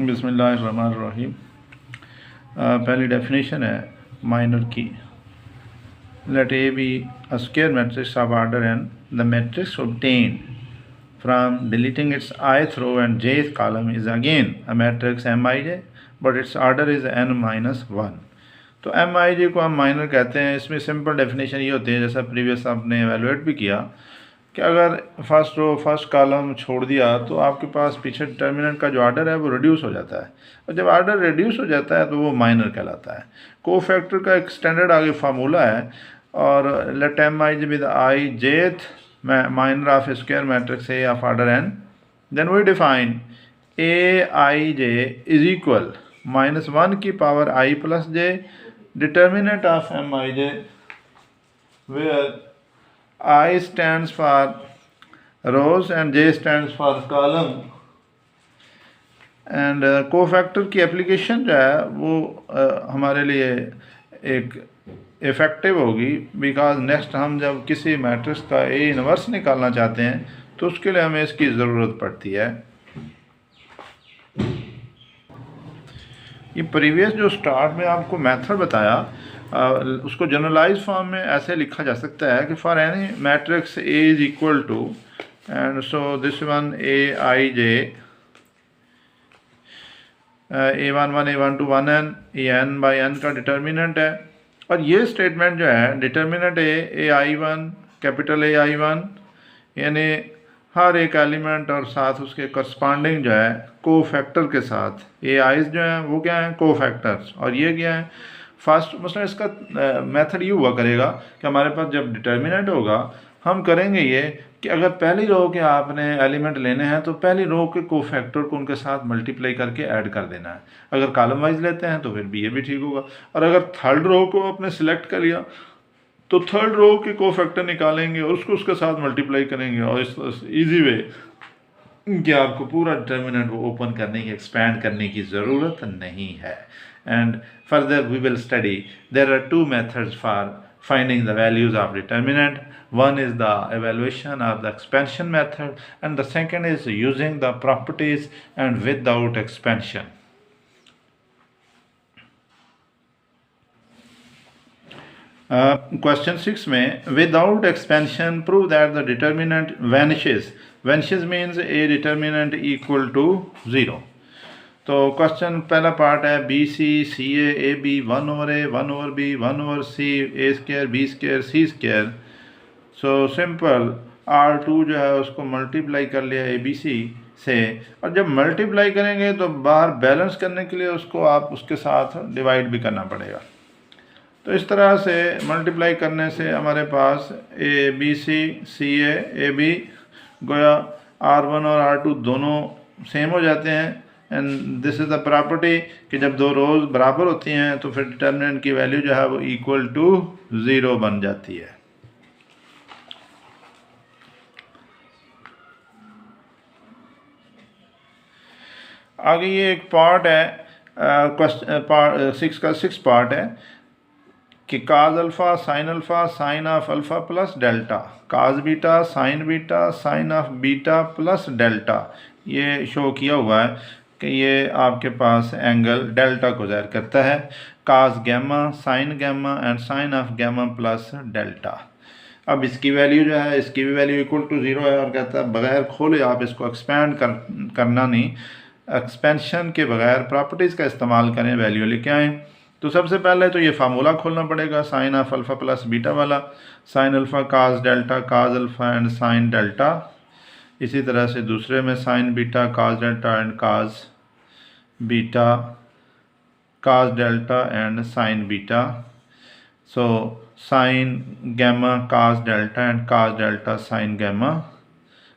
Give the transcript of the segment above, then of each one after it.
बिस्मिल्लाहिर्रहमानिर्रहीम। पहली डेफिनेशन है माइनर की। Let A be a square matrix of order n the matrix obtained from deleting its ith row and jth column is again a matrix Mij but its order is n minus 1। तो Mij को हम minor कहते हैं। इसमें simple definition ये होती है, जैसा प्रीवियस आपने एवेलुएट भी किया, कि अगर फर्स्ट रो फर्स्ट कॉलम छोड़ दिया तो आपके पास पीछे डिटर्मिनेंट का जो आर्डर है वो रिड्यूस हो जाता है, और जब आर्डर रिड्यूस हो जाता है तो वो माइनर कहलाता है। कोफैक्टर का एक स्टैंडर्ड आगे फार्मूला है, और late Mij with I jth minor of square matrix A of order n, then we define Aij is equal -1 की power I plus J determinant of Mij where I stands for rows and J stands for column। And cofactor की application जो है वो हमारे लिए एक effective होगी, because next हम जब किसी मैट्रिक्स का ए इनवर्स निकालना चाहते हैं तो उसके लिए हमें इसकी ज़रूरत पड़ती है। ये प्रीवियस जो स्टार्ट में आपको मेथड बताया, उसको जनरलाइज फॉर्म में ऐसे लिखा जा सकता है कि for any matrix A is equal to, and so this one Aij A11 A12 1n, ये n बाई n का डिटर्मिनेंट है, और ये स्टेटमेंट जो है डिटर्मिनेंट ai1 कैपिटल ai1 यानी हर एक एलिमेंट और साथ उसके करस्पॉन्डिंग जो है कोफैक्टर के साथ ai's जो हैं वो क्या हैं, कोफैक्टर्स, और ये क्या है फर्स्ट। मतलब इसका मेथड ये हुआ करेगा कि हमारे पास जब डिटर्मिनेंट होगा हम करेंगे ये कि अगर पहली रो के आपने एलिमेंट लेने हैं तो पहली रो के कोफैक्टर को उनके साथ मल्टीप्लाई करके ऐड कर देना है। अगर कॉलम वाइज लेते हैं तो फिर भी ये भी ठीक होगा, और अगर थर्ड रो को आपने सिलेक्ट कर लिया तो थर्ड रो के कोफैक्टर निकालेंगे और उसको उसके साथ मल्टीप्लाई करेंगे, और इस ईजी वे कि आपको पूरा डिटर्मिनेंट वो ओपन करने की, एक्सपैंड करने की ज़रूरत नहीं है। And further we will study there are two methods for finding the values of determinant. One is the evaluation or the expansion method, and the second is using the properties and without expansion. Question 6 में without expansion prove that the determinant vanishes. Vanishes means a determinant equal to 0. तो question पहला part है B C C A B 1/a 1/b 1/c a square b square c square. So simple R2 जो है उसको multiply कर लिया ABC से, और जब मल्टीप्लाई करेंगे तो बाहर बैलेंस करने के लिए उसको आप उसके साथ डिवाइड भी करना पड़ेगा। तो इस तरह से मल्टीप्लाई करने से हमारे पास ABC CA AB गोया R1 और R2 दोनों सेम हो जाते हैं। And this is the property कि जब दो रोज बराबर होती हैं तो फिर डिटर्मिनेंट की वैल्यू जो है वो इक्वल टू 0 बन जाती है। आगे ये एक पार्ट है, पार्ट 6 का 6 पार्ट है कि काज alpha sign of alpha plus delta, cause beta sign of beta plus delta. ये शो किया हुआ है कि ये आपके पास एंगल डेल्टा को ज़ाहिर करता है। Cos gamma sine gamma and sine of gamma plus delta. अब इसकी वैल्यू जो है, इसकी भी वैल्यू इक्वल टू 0 है, और कहता है बगैर खोले आप इसको एक्सपेंड करना नहीं, एक्सपेंशन के बगैर प्रॉपर्टीज़ का इस्तेमाल करें, वैल्यू लेके आएँ। तो सबसे पहले तो ये फार्मूला खोलना पड़ेगा sine of alpha plus beta वाला, sine alpha cos delta cos alpha and sine delta. इसी तरह से दूसरे में sine beta cos delta and cos beta cos delta and sine beta. So sine gamma cos delta and cos delta sine gamma,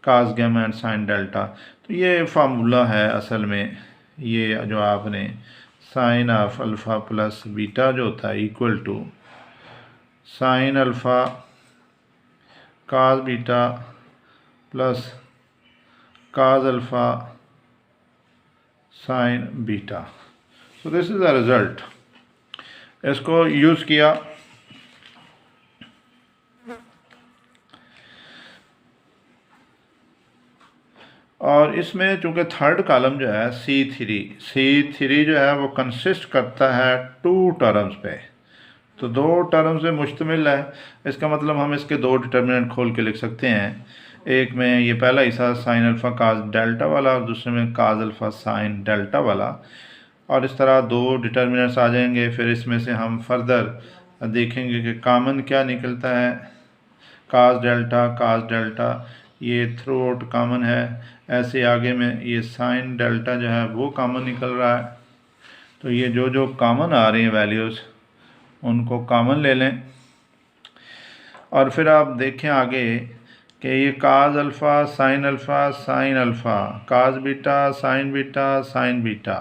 cos gamma and sine delta. तो ये formula है असल में, ये जो आपने sine of alpha plus beta जो होता है equal to sign alpha cos beta plus cause alpha sign beta. So this is the result. इसको यूज़ किया, और इसमें चूँकि थर्ड कॉलम जो है C3 जो है वो कंसिस्ट करता है 2 टर्म्स पे, तो 2 टर्म से मुश्तमिल है। इसका मतलब हम इसके 2 डिटर्मिनेंट खोल के लिख सकते हैं। एक में ये पहला हिस्सा साइन अल्फ़ा काज डेल्टा वाला और दूसरे में काज अल्फ़ा साइन डेल्टा वाला, और इस तरह 2 डिटर्मिनेंट्स आ जाएंगे। फिर इसमें से हम फर्दर देखेंगे कि कॉमन क्या निकलता है। काज डेल्टा ये थ्रू आउट कॉमन है। ऐसे आगे में ये साइन डेल्टा जो है वो कॉमन निकल रहा है। तो ये जो जो कॉमन आ रही हैं वैल्यूज़ उनको कॉमन ले लें, और फिर आप देखें आगे कि ये cos alpha sine alpha, cos beta sine beta,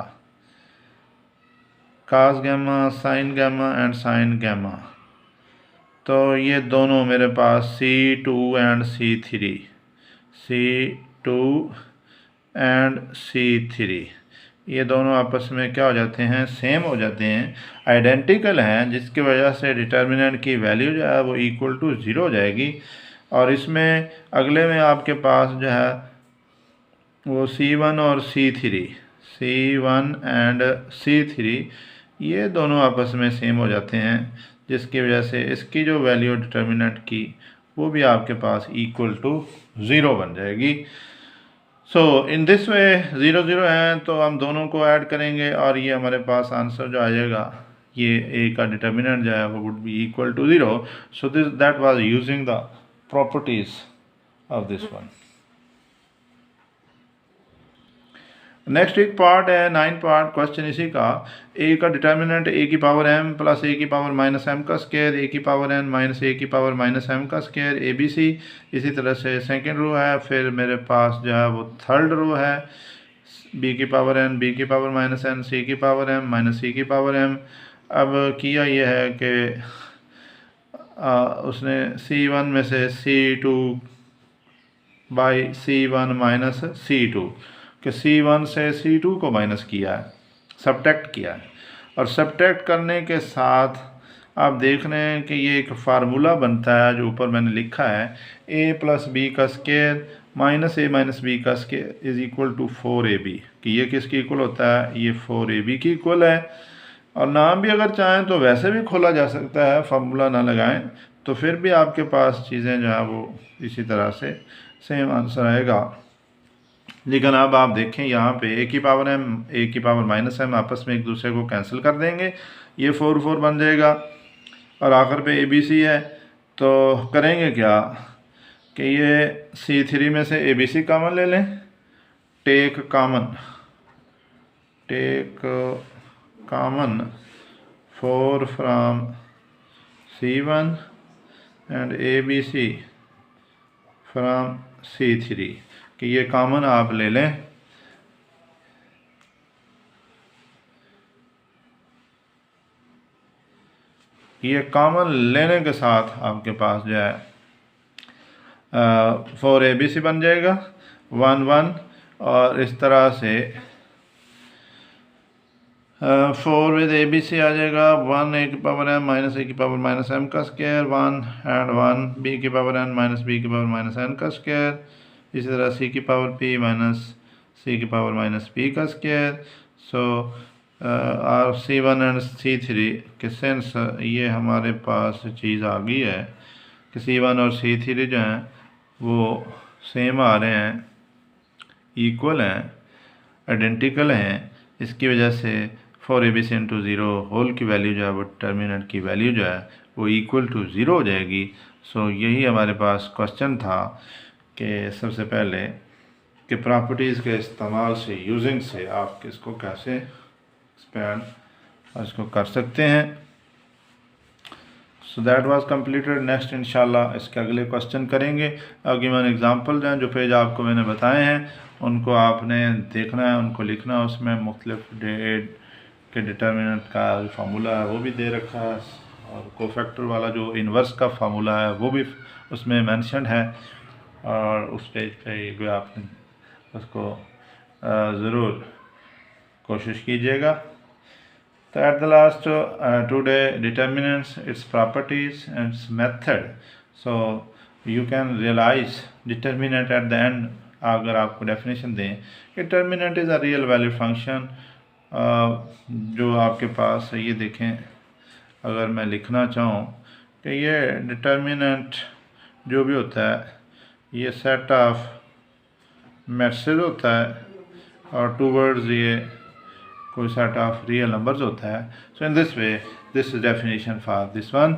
cos gamma sine gamma and sine gamma. तो ये दोनों मेरे पास C2 एंड C3 ये दोनों आपस में क्या हो जाते हैं, सेम हो जाते हैं, आइडेंटिकल हैं, जिसकी वजह से डिटर्मिनेंट की वैल्यू जो है वो इक्वल टू 0 हो जाएगी। और इसमें अगले में आपके पास जो है वो C1 और C1 एंड C3 ये दोनों आपस में सेम हो जाते हैं, जिसकी वजह से इसकी जो वैल्यू डिटर्मिनेंट की वो भी आपके पास इक्वल टू 0 बन जाएगी। सो इन दिस वे 0 0 हैं तो हम दोनों को ऐड करेंगे और ये हमारे पास आंसर जो आ जाएगा, ये ए का डिटर्मिनेंट जो है वो would be equal to 0। So that was using the properties of this one. Next एक पार्ट है 9 पार्ट क्वेश्चन इसी का। ए का डिटर्मिनेंट ए की पावर m प्लस ए की पावर माइनस m का स्क्वायर, ए की पावर n माइनस ए की पावर माइनस m का स्क्वायर, ABC। इसी तरह से सेकंड रो है। फिर मेरे पास जो है वो थर्ड रो है, b की पावर n, b की पावर माइनस n, c की पावर m माइनस c की पावर m। अब किया ये है कि उसने C1 में से C2 by C1 minus C2 कि C1 से C2 को माइनस किया है, सब्ट्रैक्ट किया है। और सब्ट्रैक्ट करने के साथ आप देख रहे हैं कि ये एक फार्मूला बनता है जो ऊपर मैंने लिखा है, a प्लस बी का square minus A minus B का square is equal to 4ab। कि ये किसकी इक्वल होता है, ये 4ab की इक्वल है। और नाम भी अगर चाहें तो वैसे भी खोला जा सकता है, फार्मूला ना लगाएं तो फिर भी आपके पास चीज़ें जो है वो इसी तरह से सेम आंसर आएगा। लेकिन अब आप देखें यहाँ पे ए की पावर m ए की पावर माइनस m आपस में एक दूसरे को कैंसिल कर देंगे, ये 4 4 बन जाएगा। और आखिर पे ABC है तो करेंगे क्या कि ये C3 में से ABC कॉमन ले लें, take common 4 from C1 and ABC from C3 कि ये कॉमन आप ले लें। ये कॉमन लेने के साथ आपके पास जो है 4ABC बन जाएगा 1 1, और इस तरह से 4 विद ABC आ जाएगा 1 a की पावर m माइनस a की पावर माइनस m का स्क्वायर 1 एंड 1 b की पावर n माइनस b की पावर माइनस n का स्क्वायर। इसी तरह c की पावर p माइनस c की पावर माइनस p का स्क्वायर। सो और C1 एंड C3 के सेंस ये हमारे पास चीज़ आ गई है कि C1 और C3 जो हैं वो सेम आ रहे हैं, इक्वल हैं, आइडेंटिकल हैं। इसकी वजह से 4ABC इंटू 0 होल की वैल्यू जो है वो डिटर्मिनेंट की वैल्यू जो है वो इक्वल टू 0 हो जाएगी। सो यही हमारे पास क्वेश्चन था कि सबसे पहले कि प्रॉपर्टीज़ के इस्तेमाल से, यूजिंग से आप इसको कैसे एक्सपेंड और इसको कर सकते हैं। सो दैट वाज कंप्लीटेड। नेक्स्ट इंशाल्लाह इसके अगले क्वेश्चन करेंगे। आगे मैंने एग्जांपल हैं जो पेज आपको मैंने बताए हैं उनको आपने देखना है, उनको लिखना है। उसमें मुख्तलिफ डेट के डिटर्मिनेंट का फार्मूला है वो भी दे रखा है, और कोफैक्टर वाला जो इन्वर्स का फार्मूला है वो भी उसमें मेंशन है। और उस पेज पे भी आपने उसको ज़रूर कोशिश कीजिएगा। तो at the last today determinants, its properties and its method, so you can realize determinant at the end अगर आपको डेफिनेशन दें कि determinant is a real valid function, जो आपके पास है, ये देखें, अगर मैं लिखना चाहूँ कि ये डिटर्मिनेंट जो भी होता है ये सेट ऑफ मैट्रिसेस होता है और टूवर्ड्स ये कोई सेट ऑफ रियल नंबर्स होता है. So in this way this is definition for this one.